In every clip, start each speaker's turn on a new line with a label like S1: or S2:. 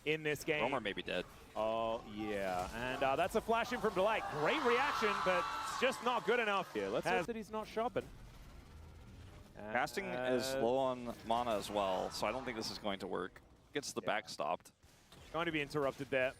S1: in this game.
S2: Romer may be dead.
S1: Oh, yeah. And that's a flash in from Delight. Great reaction, but it's just not good enough. Yeah, let's hope that he's not shopping.
S2: Casting is low on mana as well, so I don't think this is going to work. Gets the back stopped.
S1: Going to be interrupted there,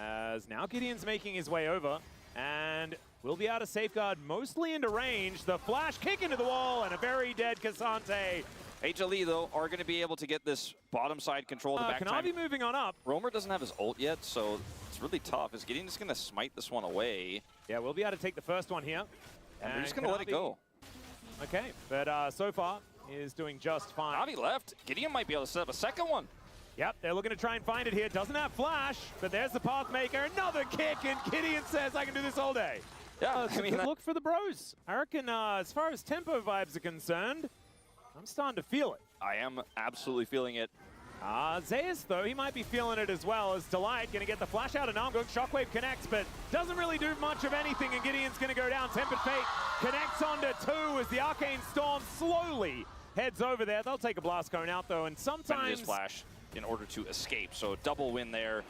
S1: as now Gideon's making his way over, and will be able to safeguard mostly into range. The flash kick into the wall, and a very dead Cassante.
S2: HLE, though, are going to be able to get this bottom side control. The back
S1: Kanavi moving on up.
S2: Romer doesn't have his ult yet, so it's really tough. Is Gideon just going to smite this one away?
S1: Yeah, we'll be able to take the first one here.
S2: And they're just going to let it go.
S1: Okay, but so far is doing just fine.
S2: Kanavi left. Gideon might be able to set up a second one.
S1: Yep, they're looking to try and find it here. Doesn't have flash, but there's the Pathmaker. Another kick, and Gideon says, I can do this all day.
S2: Yeah, I mean,
S1: look for the bros. I reckon as far as tempo vibes are concerned, I'm starting to feel it.
S2: I am absolutely feeling it.
S1: Zeus, though, he might be feeling it as well, as Delight going to get the flash out, and now going Shockwave connects, but doesn't really do much of anything, and Gideon's going to go down. Tempered Fate connects onto 2 as the Arcane Storm slowly heads over there. They'll take a Blast Cone out, though, and sometimes...
S2: Flash in order to escape, so double win there.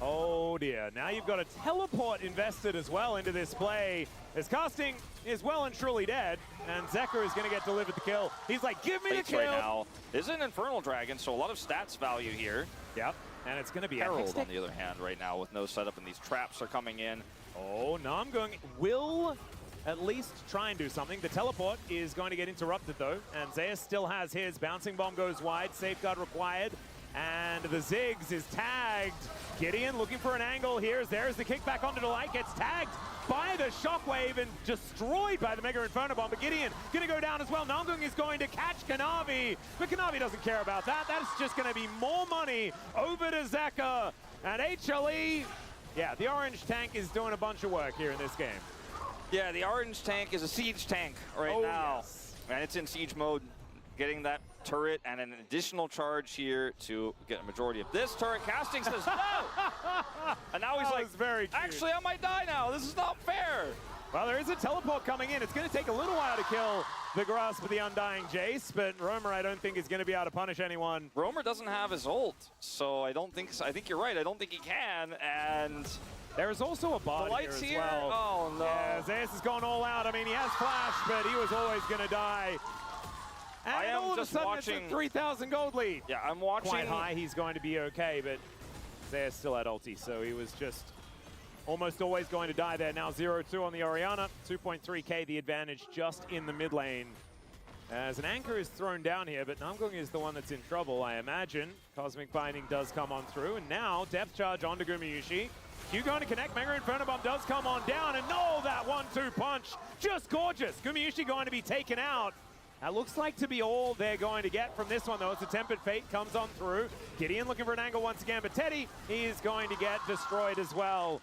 S1: Oh dear, now you've got a teleport invested as well into this play, as Casting is well and truly dead, and Zeka is going to get delivered the kill. He's like, give me the kill!
S2: Right now. This is an Infernal Dragon, so a lot of stats value here.
S1: Yep, and it's going to be
S2: Herald on the other hand right now with no setup, and these traps are coming in.
S1: Oh, Namgung will at least try and do something. The teleport is going to get interrupted though, and Zeus still has his. Bouncing Bomb goes wide, safeguard required. And the Ziggs is tagged. Gideon looking for an angle here. There's the kickback onto Delight. Gets tagged by the Shockwave and destroyed by the Mega Inferno Bomb. But Gideon going to go down as well. Namgung is going to catch Kanavi. But Kanavi doesn't care about that. That's just going to be more money over to Zeka. And HLE, yeah, the orange tank is doing a bunch of work here in this game.
S2: Yeah, the orange tank is a siege tank right now. Yes. And it's in siege mode. Getting that turret and an additional charge here to get a majority of this turret. Casting says no! And now he's like,
S1: very cute.
S2: Actually, I might die now. This is not fair.
S1: Well, there is a teleport coming in. It's going to take a little while to kill the Grasp of the Undying Jace, but Romer, I don't think, is going to be able to punish anyone.
S2: Romer doesn't have his ult, so I don't think so. I think you're right. I don't think he can, and...
S1: There is also a bot
S2: here as
S1: here.
S2: Well. Oh, no.
S1: Yeah, Zeus has gone all out. I mean, he has flash, but he was always going to die. And
S2: I am
S1: all of
S2: just
S1: a sudden
S2: watching.
S1: It's a 3,000 gold lead.
S2: Yeah, I'm watching.
S1: Quite high, he's going to be okay, but Zeus still had ulti, so he was just almost always going to die there. Now 0-2 on the Orianna, 2.3k the advantage just in the mid lane. As an anchor is thrown down here, but Namgung is the one that's in trouble, I imagine. Cosmic Binding does come on through, and now Depth Charge onto Gumayusi. Q going to connect, Mega Inferno Bomb does come on down, and no, that 1-2 punch, just gorgeous. Gumayusi going to be taken out. That looks like to be all they're going to get from this one, though. It's a Tempered Fate, comes on through. Gideon looking for an angle once again, but Teddy, he's going to get destroyed as well.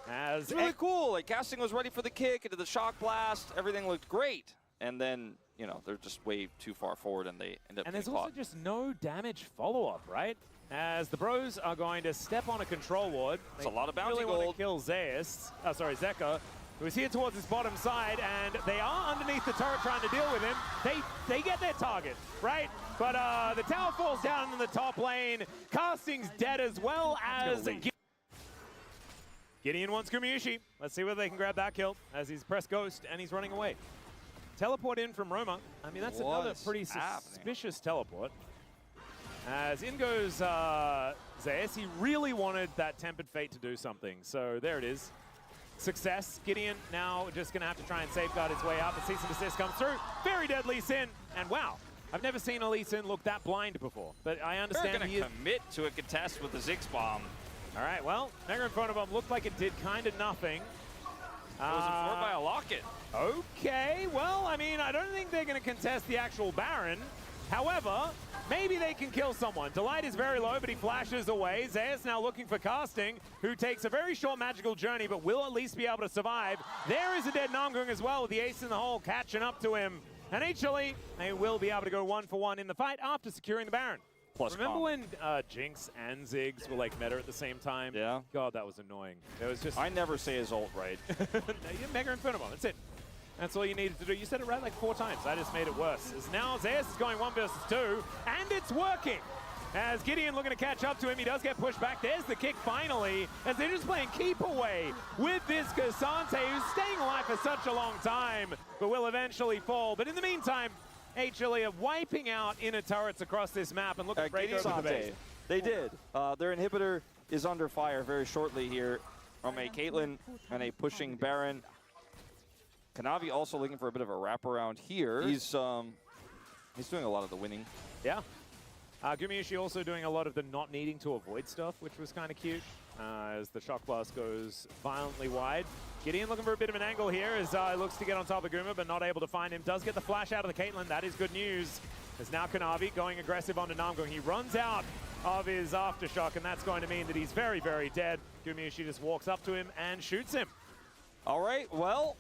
S2: It's really cool. Like, Casting was ready for the kick into the Shock Blast. Everything looked great. And then, you know, they're just way too far forward and they end up
S1: And
S2: getting
S1: there's also just no damage follow-up, right? As the bros are going to step on a control ward.
S2: It's a lot of bounty
S1: gold. Want to kill Zeka, who is here towards his bottom side, and they are underneath the turret trying to deal with him. They get their target, right? But the tower falls down in the top lane. Casting's dead as well as Gideon wants Gumayusi. Let's see whether they can grab that kill as he's pressed Ghost and he's running away. Teleport in from Roma. I mean, that's another pretty suspicious teleport. As in goes Zeus. He really wanted that Tempered Fate to do something, so there it is. Success. Gideon now just going to have to try and safeguard his way out. The cease and desist comes through. Very dead Lee Sin. And wow, I've never seen a Lee Sin look that blind before. But I understand
S2: they're going to commit to a contest with the Ziggs Bomb.
S1: All right, well, Mega Inferno Bomb looked like it did kind of nothing.
S2: It was informed by a Locket.
S1: Okay, well, I mean, I don't think they're going to contest the actual Baron. However, maybe they can kill someone. Delight is very low, but he flashes away. Zeus now looking for Casting, who takes a very short magical journey, but will at least be able to survive. There is a dead Namgung as well, with the ace in the hole catching up to him. And HLE, they will be able to go 1-for-1 in the fight after securing the Baron.
S2: Plus
S1: remember when Jinx and Ziggs were like meta at the same time?
S2: Yeah.
S1: God, that was annoying. It was just...
S2: I never say his ult right.
S1: Mega Inferno Bomb, that's it. That's all you needed to do. You said it right like 4 times. I just made it worse. As now Zeus is going 1 versus 2, and it's working. As Gideon looking to catch up to him, he does get pushed back. There's the kick finally, as they're just playing keep away with this Kasante, who's staying alive for such a long time, but will eventually fall. But in the meantime, HLE are wiping out inner turrets across this map and looking to break over the base.
S2: They did. Their inhibitor is under fire very shortly here from a Caitlyn and a pushing Baron. Kanavi also looking for a bit of a wraparound here. He's doing a lot of the winning.
S1: Yeah. Gumiushi also doing a lot of the not needing to avoid stuff, which was kind of cute, as the shock blast goes violently wide. Gideon looking for a bit of an angle here as looks to get on top of Guma, but not able to find him. Does get the flash out of the Caitlyn. That is good news. As now Kanavi going aggressive onto Namgung. He runs out of his aftershock, and that's going to mean that he's very, very dead. Gumiushi just walks up to him and shoots him.
S2: All right, well,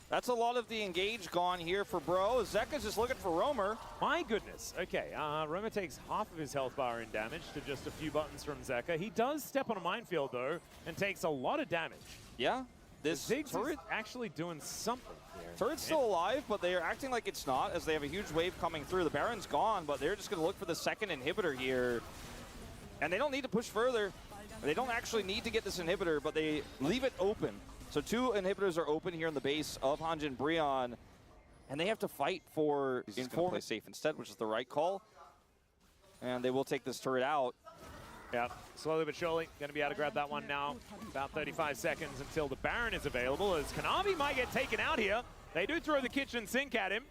S2: that's a lot of the engage gone here for Bro. Zeka's just looking for Roamer.
S1: My goodness. Okay, Roamer takes half of his health bar in damage to just a few buttons from Zeka. He does step on a minefield, though, and takes a lot of damage.
S2: Yeah. This
S1: Ziggs
S2: turret
S1: is actually doing something here.
S2: Turret's still alive, but they are acting like it's not, as they have a huge wave coming through. The Baron's gone, but they're just going to look for the second inhibitor here. And they don't need to push further. They don't actually need to get this inhibitor, but they leave it open. So 2 inhibitors are open here in the base of Hanjin Brion, and they have to fight for Inform. Play safe instead, which is the right call. And they will take this turret out.
S1: Yeah, slowly but surely, going to be able to grab that one now. About 35 seconds until the Baron is available, as Kanavi might get taken out here. They do throw the kitchen sink at him.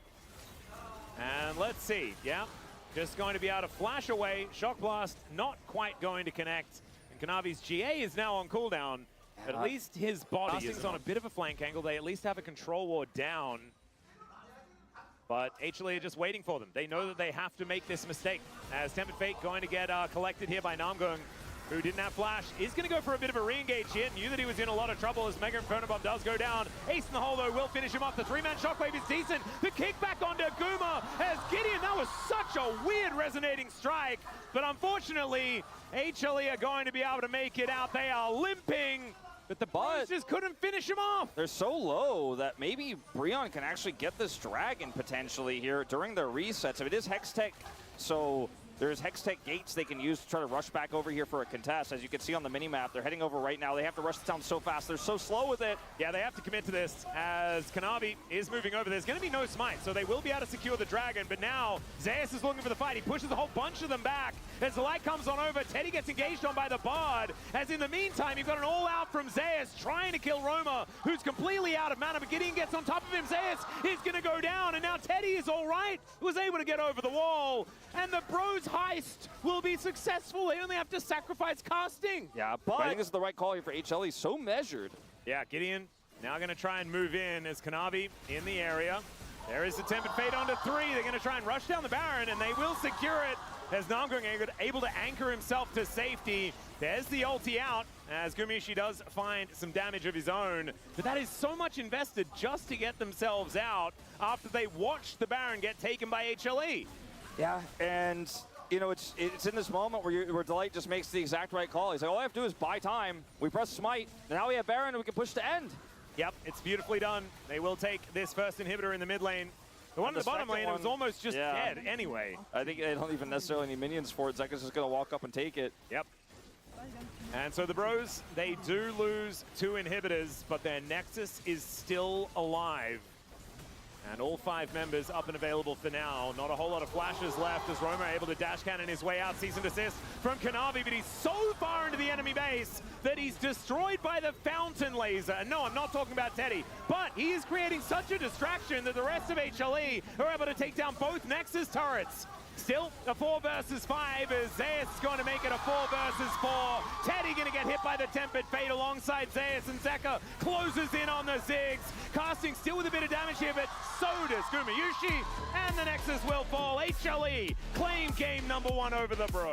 S1: And let's see, yeah, just going to be able to flash away. Shock Blast not quite going to connect. And Kanavi's GA is now on cooldown. At least his body is on a bit of a flank angle. They at least have a control ward down. But HLE are just waiting for them. They know that they have to make this mistake. As Tempered Fate going to get collected here by Namgung, who didn't have flash, is going to go for a bit of a re-engage here. Knew that he was in a lot of trouble as Mega Inferno Bomb does go down. Ace in the hole, though, will finish him off. The 3-man shockwave is decent. The kick back onto Guma as Gideon. That was such a weird resonating strike. But unfortunately, HLE are going to be able to make it out. They are limping. But the Bros just couldn't finish him off.
S2: They're so low that maybe Brion can actually get this dragon potentially here during their resets. If it is Hextech, so there's Hextech gates they can use to try to rush back over here for a contest. As you can see on the minimap, they're heading over right now. They have to rush the town so fast. They're so slow with it.
S1: Yeah, they have to commit to this as Kanavi is moving over. There's going to be no smite, so they will be able to secure the dragon. But now Zeus is looking for the fight. He pushes a whole bunch of them back. As the light comes on over, Teddy gets engaged on by the Bard. As in the meantime, you've got an all-out from Zeus trying to kill Roma, who's completely out of mana. But Gideon gets on top of him. Zeus is going to go down, and now Teddy is all right. Was able to get over the wall. And the Bros heist will be successful. They only have to sacrifice casting.
S2: Yeah, but I think this is the right call here for HLE. So measured.
S1: Yeah, Gideon now going to try and move in as Kanavi in the area. There is the Tempered Fate onto 3. They're going to try and rush down the Baron, and they will secure it as Namgung able to anchor himself to safety. There's the ulti out as Gumiushi does find some damage of his own. But that is so much invested just to get themselves out after they watched the Baron get taken by HLE.
S2: Yeah, and you know, it's in this moment where Delight just makes the exact right call. He's like, all I have to do is buy time. We press smite, and now we have Baron, and we can push to end.
S1: Yep, it's beautifully done. They will take this first inhibitor in the mid lane. The one in the bottom lane was almost just dead anyway.
S2: I think they don't even necessarily need minions for it. Zeka's just going to walk up and take it.
S1: Yep. And so the Bros, they do lose 2 inhibitors, but their Nexus is still alive. And all 5 members up and available for now. Not a whole lot of flashes left as Roma able to dash cannon his way out. Cease and desist from Kanavi, but he's so far into the enemy base that he's destroyed by the fountain laser. And no, I'm not talking about Teddy, but he is creating such a distraction that the rest of HLE are able to take down both Nexus turrets. Still a 4 versus 5 as Zeus is going to make it a 4 versus 4. Teddy going to get hit by the Tempered Fate alongside Zeus, and Zeka closes in on the Ziggs. Casting still with a bit of damage here, but so does Gumiushi, and the Nexus will fall. HLE claim game number 1 over the Bros.